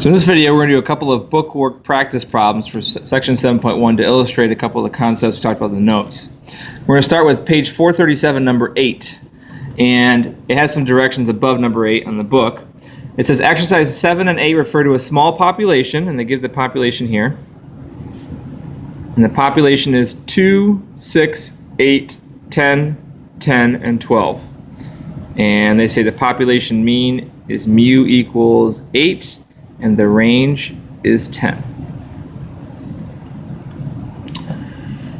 So in this video, we're going to do a couple of bookwork practice problems for section 7.1 to illustrate a couple of the concepts we talked about in the notes. We're going to start with page 437, number 8. And it has some directions above number 8 on the book. It says exercise 7 and 8 refer to a small population, and they give the population here. And the population is 2, 6, 8, 10, 10, and 12. And they say the population mean is mu equals 8, and the range is 10.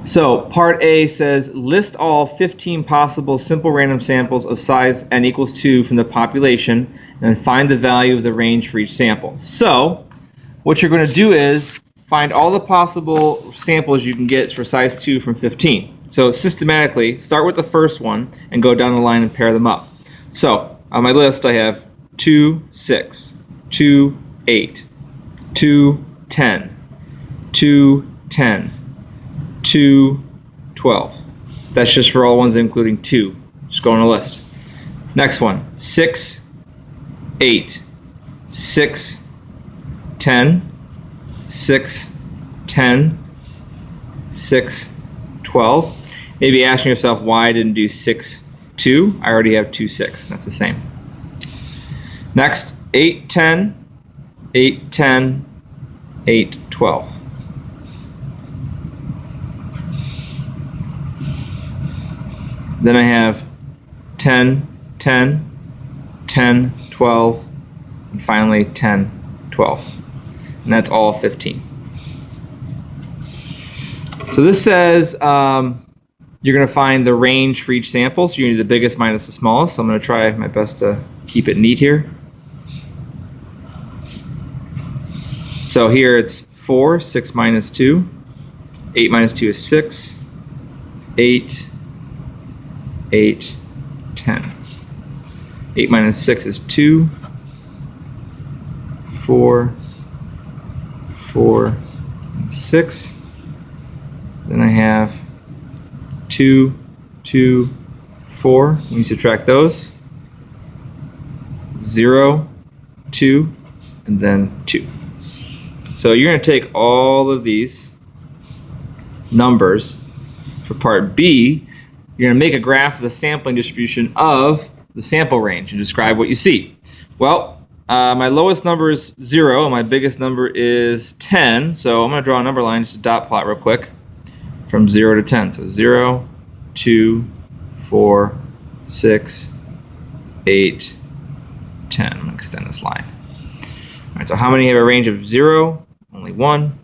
So part A says list all 15 possible simple random samples of size n equals 2 from the population and then find the value of the range for each sample. So what you're going to do is find all the possible samples you can get for size 2 from 15. So systematically start with the first one and go down the line and pair them up. So on my list I have 2, 6, 2, 8, 2, 10, 2, 10, 2, 12. That's just for all ones including 2. Just go on the list. Next one, 6, 8, 6, 10, 6, 10, 6, 12. Maybe asking yourself why I didn't do 6, 2. I already have 2, 6. That's the same. Next, 8, 10, 8, 10, 8, 12. Then I have 10, 10, 10, 12, and finally 10, 12. And that's all 15. So this says you're going to find the range for each sample. So you need the biggest minus the smallest. So I'm going to try my best to keep it neat here. So here it's 4, 6 minus 2. 8 minus 2 is 6. 8, 8, 10. 8 minus 6 is 2. 4, 4, 6. Then I have 2, 2, 4. When you subtract those, 0, 2, and then 2. So you're going to take all of these numbers for part B. You're going to make a graph of the sampling distribution of the sample range and describe what you see. Well, my lowest number is 0, and my biggest number is 10. So I'm going to draw a number line, just a dot plot real quick, from 0 to 10. So 0, 2, 4, 6, 8, 10. I'm going to extend this line. All right, so how many have a range of 0? Only 1.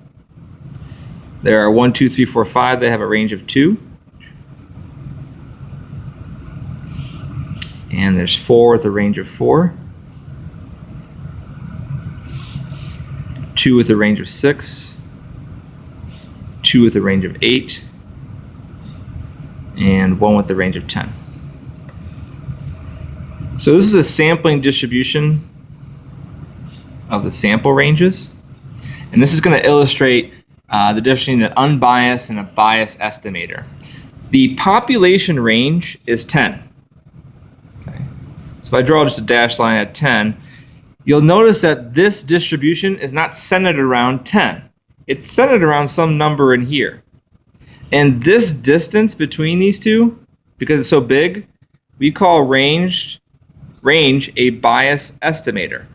There are 1, 2, 3, 4, 5 that have a range of 2. And there's 4 with a range of 4. 2 with a range of 6. 2 with a range of 8. And 1 with the range of 10. So this is a sampling distribution of the sample ranges. And this is going to illustrate the difference between an unbiased and a biased estimator. The population range is 10. Okay. So if I draw just a dashed line at 10, you'll notice that this distribution is not centered around 10. It's centered around some number in here. And this distance between these two, because it's so big, we call range a bias estimator.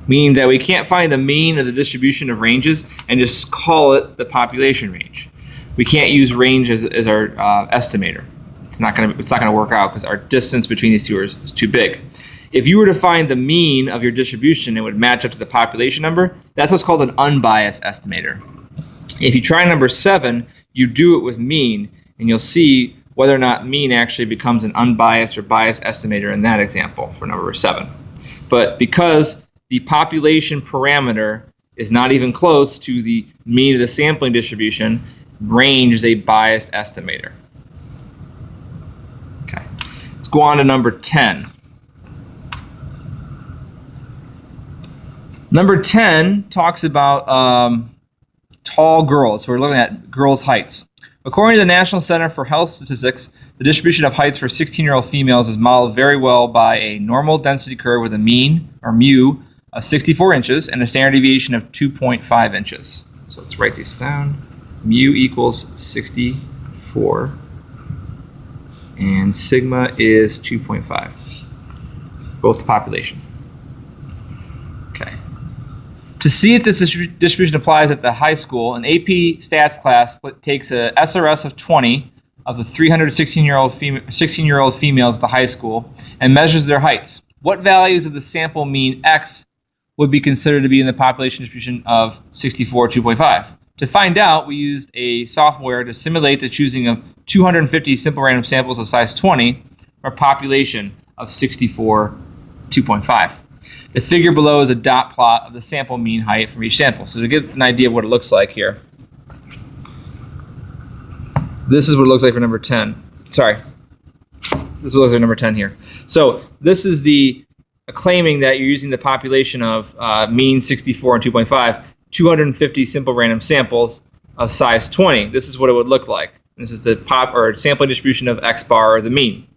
Meaning that we can't find the mean of the distribution of ranges and just call it the population range. We can't use range as our estimator. It's not going to work out because our distance between these two is too big. If you were to find the mean of your distribution, it would match up to the population number. That's what's called an unbiased estimator. If you try number 7, you do it with mean, and you'll see whether or not mean actually becomes an unbiased or biased estimator in that example for number 7. But because the population parameter is not even close to the mean of the sampling distribution, range is a biased estimator. Okay, let's go on to number 10. Number 10 talks about tall girls. So we're looking at girls' heights. According to the National Center for Health Statistics, the distribution of heights for 16-year-old females is modeled very well by a normal density curve with a mean, or mu, of 64 inches and a standard deviation of 2.5 inches. So let's write these down. Mu equals 64 and sigma is 2.5, both the population. Okay. To see if this distribution applies at the high school, an AP stats class takes a SRS of 20 of the 316-year-old 16-year-old females at the high school and measures their heights. What values of the sample mean X would be considered to be in the population distribution of 64, 2.5? To find out, we used a software to simulate the choosing of 250 simple random samples of size 20 for a population of 64, 2.5. The figure below is a dot plot of the sample mean height from each sample. So to get an idea of what it looks like here, this is what it looks like for number 10. Sorry, this is what it looks like number 10 here. So this is the claiming that you're using the population of mean 64 and 2.5, 250 simple random samples of size 20. This is what it would look like. This is the sampling distribution of X bar, or the mean.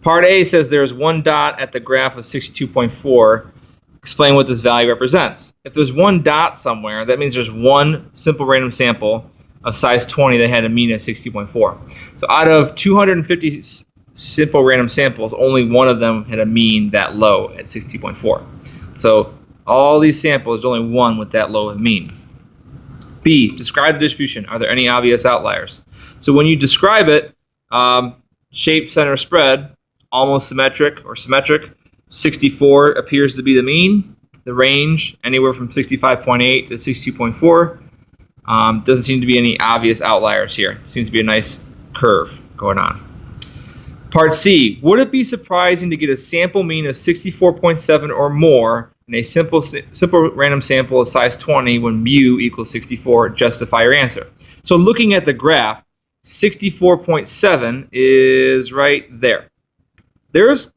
Part A says there's one dot at the graph of 62.4. Explain what this value represents. If there's one dot somewhere, that means there's one simple random sample of size 20 that had a mean of 60.4. So out of 250 simple random samples, only one of them had a mean that low at 60.4. So all these samples, there's only one with that low of mean. B, describe the distribution. Are there any obvious outliers? So when you describe it, shape, center, spread, almost symmetric or symmetric. 64 appears to be the mean. The range, anywhere from 65.8 to 62.4. Doesn't seem to be any obvious outliers here. Seems to be a nice curve going on. Part C, would it be surprising to get a sample mean of 64.7 or more in a simple random sample of size 20 when mu equals 64? Justify your answer. So looking at the graph, 64.7 is right there. There's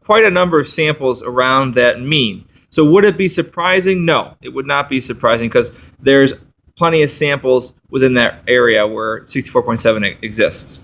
quite a number of samples around that mean. So would it be surprising? No, it would not be surprising because there's plenty of samples within that area where 64.7 exists.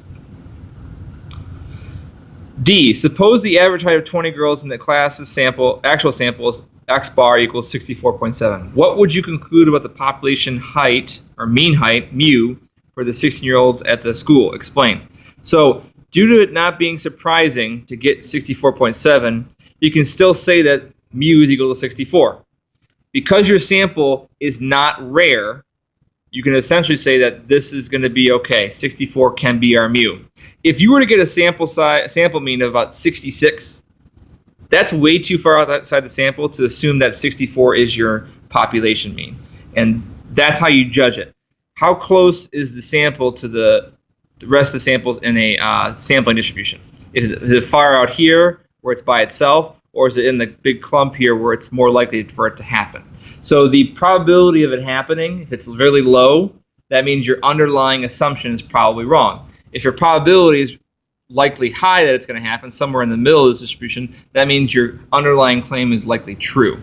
D, suppose the average height of 20 girls in the class's actual samples, X bar equals 64.7. What would you conclude about the population height, or mean height, mu, for the 16-year-olds at the school? Explain. So due to it not being surprising to get 64.7, you can still say that mu is equal to 64. Because your sample is not rare, you can essentially say that this is going to be okay. 64 can be our mu. If you were to get a sample mean of about 66, that's way too far outside the sample to assume that 64 is your population mean. And that's how you judge it. How close is the sample to the rest of the samples in a sampling distribution? Is it far out here where it's by itself, or is it in the big clump here where it's more likely for it to happen? So the probability of it happening, if it's really low, that means your underlying assumption is probably wrong. If your probability is likely high that it's going to happen, somewhere in the middle of this distribution, that means your underlying claim is likely true.